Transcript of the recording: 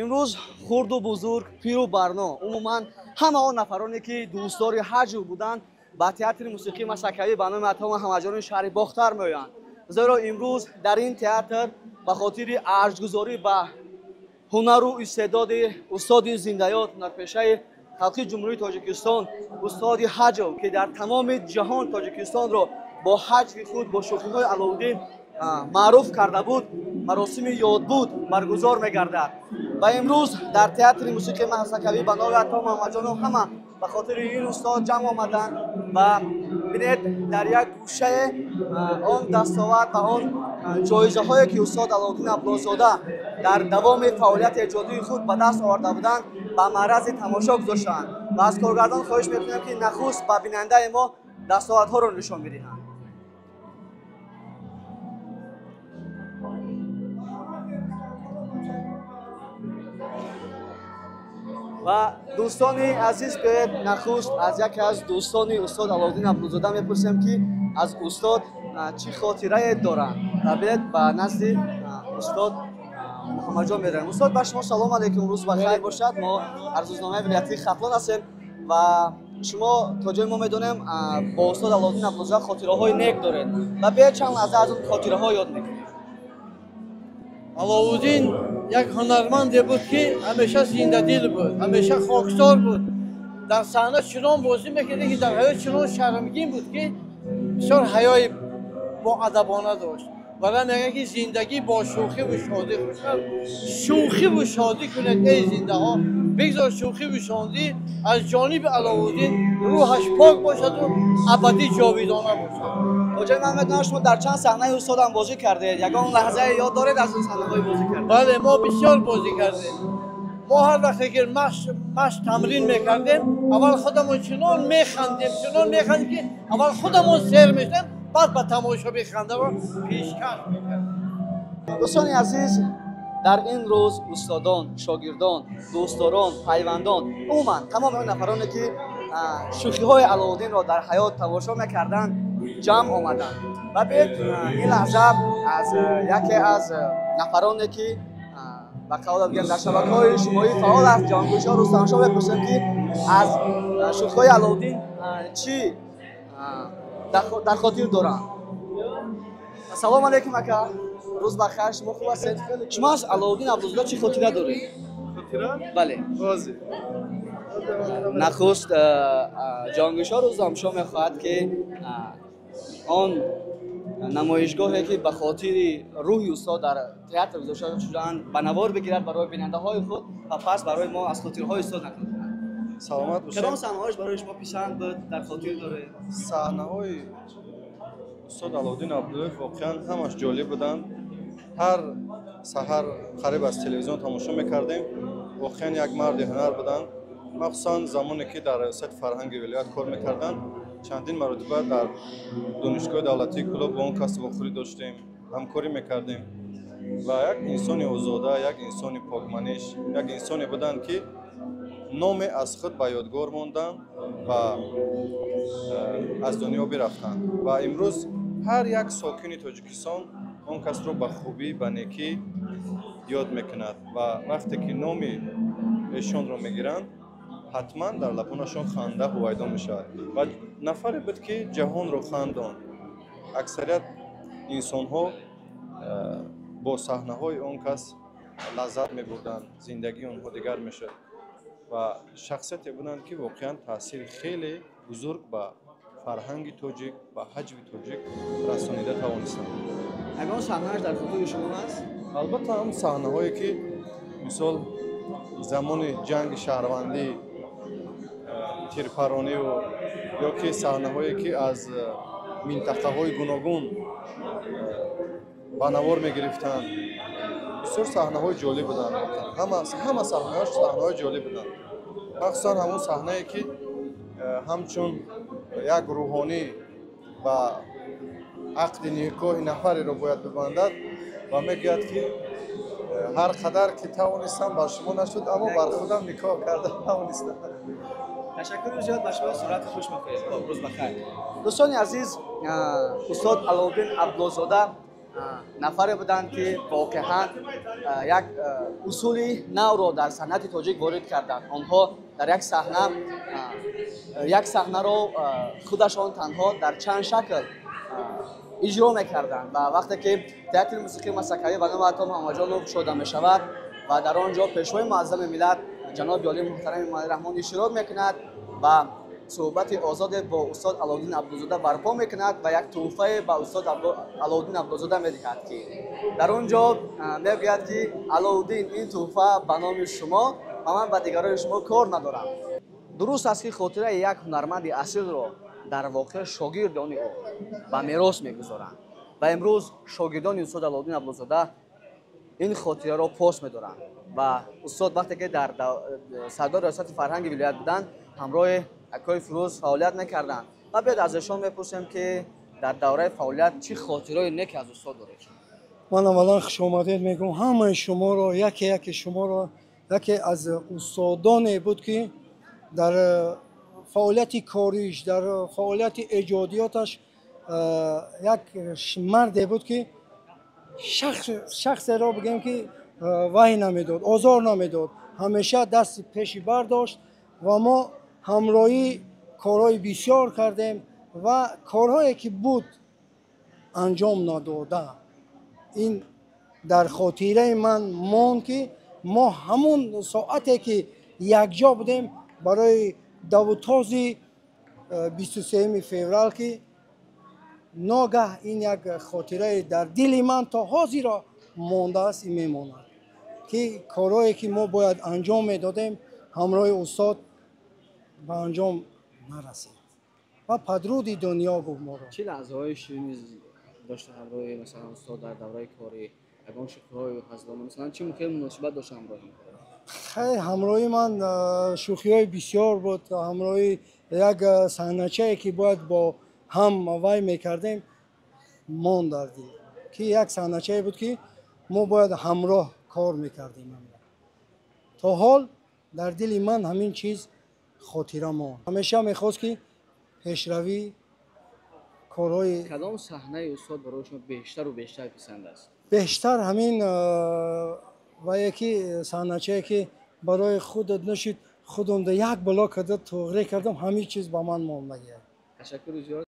имрӯз хурду бузург, пиру барно, умуман ҳама он нафароне ки дӯстдори ҳаҷ буданд ба театри мусиқии масакавӣ ба номи атома ҳамаҷони шаҳри бохтар меоянд. зеро имрӯз дар ин театр ба хотири арҷгузорӣ ба ҳунару истеъдоди устоди зиндаёт, ҳунарпешаи халқи ҷумҳурии Тоҷикистон, устоди ҳаҷо ки дар тамоми ҷаҳон Тоҷикистонро бо ҳаҷви худ, бо шӯхиҳои Аловуддин маъруф карда буд, маросими ёдбуд баргузор мегардад. Ва имрӯз дар театри мусиқии масакавӣ ба номи атома ҳамаҷонов ҳама ба хотири ин устод ҷамъ омаданд ва бинед дар як гӯшае он дастовард ва он ҷоизаҳое ки устод Аловуддин Абдуллозода дар давоми фаъолияти эҷодии худ ба даст оварда буданд ба маърази тамошо гузоштанд ва аз коргардон хоҳиш мекунем ки нахуст ба бинандаи мо дастовардҳоро нишон бидиҳанд. ва дӯстони азиз, биёед нахуст аз яке аз дӯстони устод Аловуддин Абдуллозода мепурсем ки аз устод чӣ хотирае доранд ва биёед ба назди устод муҳаммадҷон меравем. устод, ба шумо салом алейкум, рӯз ба хайр бошад. мо аз рӯзномаи вилоятии Хатлон ҳастем ва шумо то ҷои мо медонем бо устод Аловуддин Абдуллозода хотираҳои нек доред ва биёед чанд лаҳза аз он хотираҳо ёд мекунем. Аловуддин як ҳунарманде буд ки ҳамеша зиндадил буд, ҳамеша хоксор буд. Дар саҳна чунон бозӣ мекард ки дар ҳаёт чунон шармгин буд ки бисёр ҳаёи боадабона дошт. Вале мегӯяд ки зиндагӣ бо шӯхиву шодӣ хушад. Шӯхиву шодӣ кунед эй зиндаҳо, бигзор шӯхиву шодӣ аз ҷониби Аловуддин рӯҳаш пок бошаду абадӣ ҷовидона бошад. Тоҷои ман медонам шумо дар чанд саҳнаи устодам бозӣ кардед. Ягон лаҳзае ёд доред аз он саҳнаҳои бозӣ карда? Бале, мо бисёр бозӣ кардем. мо ҳар вақте ки машқ тамрин мекардем, аввал худамон чунон механдем ки аввал худамон сер мешудем, баъд ба тамошобин хандаро пешкаш мекардем. дӯстони азиз, дар ин рӯз устодон, шогирдон, дӯстдорон, пайвандон, умуман тамоми он нафароне ки шӯхиҳои Аловуддинро дар ҳаёт тамошо мекарданд ҷамъ омаданд. ва биёед ин лаҳза аз яке аз нафароне ки ба қавла бигӯям дар шабакаҳои иҷтимоӣ фаъол аст, ҷаҳонгӯшо Рустамшоҳ бепурсем ки аз шӯхиҳои Аловуддин чӣ дар хотир доранд. Ассалому алейкум ака, рӯз бахайр, шумо хуб ҳастед? шумо аз Аловуддин Абдуллозода чӣ хотира доред? Хотира? Бале. Бозӣ. нахуст ҷаҳонгӯшо Рӯзномашо мехоҳад ки он намоишгоҳе ки ба хотири рӯҳи устод дар театр гузошта шудаанд ба навор бигирад барои бинандаҳои худ ва пас барои мо аз хотирҳои устод нақл кунад. Саломат бошед. кадом саҳнаҳояш барои шумо писанд буд, дар хотир доред? Саҳнаҳои устод Аловуддин Абдуллоев воқеан ҳамаш ҷолиб буданд. Ҳар саҳар қариб аз телевизион тамошо мекардем. Воқеан як марди ҳунар буданд. махсусан замоне ки дар риёсати фарҳанги вилоят кор мекарданд, чандин маротиба дар донишгоҳи давлатии Кӯлоб бо он кас вохӯрӣ доштем, ҳамкорӣ мекардем ва як инсони озода, як инсони покманиш, як инсоне буданд ки номе аз худ ба ёдгор монданд ва аз дунё бирафтанд. ва имрӯз ҳар як сокини Тоҷикистон он касро ба хубӣ, ба некӣ ёд мекунад ва вақте ки номи эшонро мегиранд, ҳатман дар лабонашон ханда ҳувайдо мешавад ва нафаре буд ки ҷаҳонро хандонд. аксарият инсонҳо бо саҳнаҳои он кас лаззат мебурданд, зиндагии онҳо дигар мешуд ва шахсияте буданд ки воқеан таъсири хеле бузург ба фарҳанги тоҷик, ба ҳаҷви тоҷик расонида тавонистанд. ягон саҳнааш дар хотири шумо ҳаст? албатта ҳам саҳнаҳое ки мисол замони ҷанги шаҳрвандӣ, тирпаронию ё ки саҳнаҳое ки аз минтақаҳои гуногун ба навор мегирифтанд. бисёр саҳнаҳои ҷолиб буданд. ҳама саҳнаҳош саҳнаҳои ҷолиб буданд. махсусан ҳамон саҳнае ки ҳамчун як рӯҳонӣ ба ақди никоҳи нафареро бояд бибандад ва мегӯяд ки ҳар қадар ки тавонистам бар шумо нашуд, аммо бар худам никоҳ карда тавонистам. ташаккури зиёд ба шумо, сурати хуш мехоҳем. рӯз бахайр. дӯстони азиз, устод Аловуддин Абдуллозода нафаре буданд ки воқеан як усули навро дар санъати тоҷик ворид карданд. Онҳо дар як саҳнаро худашон танҳо дар чанд шакл иҷро мекарданд ва вақте ки театри мусиқии масакавӣ ба номи Атом Ҳамаҷонов шуда мешавад ва дар он ҷо пешвои муаззами миллат ҷаноби олии муҳтарами Эмомалӣ Раҳмон иштирок мекунад ва суҳбати озоде бо устод Аловдин Абдузода барпо мекунад ва як тӯҳфае ба устод Аловдин Абдузода медиҳад ки дар он ҷо мегӯяд ки Аловдин, ин тӯҳфа ба номи шумо ва ман ба дигарони шумо кор надорам. дуруст аст ки хотираи як ҳунарманди асилро дар воқеъ шогирдони ӯ ба мерос мегузоранд ва имрӯз шогирдони устод Аловдин Абдузода ин хотираро пос медоранд ва устод вақте ки дар сардори риёсати фарҳанги вилоят буданд ҳамроҳи акои Фирӯз фаъолият мекарданд ва биёд аз эшон мепурсем ки дар давраи фаъолият чӣ хотираи нек аз устод доред? ман аввалан хушомадед мегӯям ҳамаи шуморо, яке шуморо, яке аз устодоне буд ки дар фаъолияти кориш, дар фаъолияти эҷодиёташ як марде буд ки шахсеро бигем ки ваҳй намедод, озор намедод, ҳамеша дасти пеши бар дошт ва мо ҳамроҳӣ корҳои бисёр кардем ва корҳое ки буд анҷом надода. ин дар хотираи ман монд ки мо ҳамон соате ки якҷо будем барои давутози 23 феврал ки ногаҳ ин як хотираи дар дили ман то ҳозиро мондааст, ин мемонад ки корҳое ки мо бояд анҷом медодем ҳамроҳи устод ба анҷом нарасид ва падруди дунё гуфт моро. чӣ лаҳзаҳои ширини дошта ҳамроҳи масалан устод дар давраи корӣ, ягон шӯхиҳои ҳазилона, масалан чӣ мухим муносибат дошта ҳамроҳи? хай ҳамроҳи ман шӯхиҳои бисёр буд. ҳамроҳи як саҳначае ки бояд бо ҳам вай мекардем монд дар дил ки як саҳначае буд ки мо бояд ҳамроҳ кор мекардем. то ҳол дар дили ман ҳамин чиз хотира монд. ҳамеша мехост ки пешравӣ корҳои кадом саҳнаи устод барои шумо бештару бештар писанд аст? бештар ҳамин ва яки саҳначае ки барои худат нушид худам як блок кардам, тоғре кардам, ҳамин чиз ба ман мондагия. ташаккури зиёд.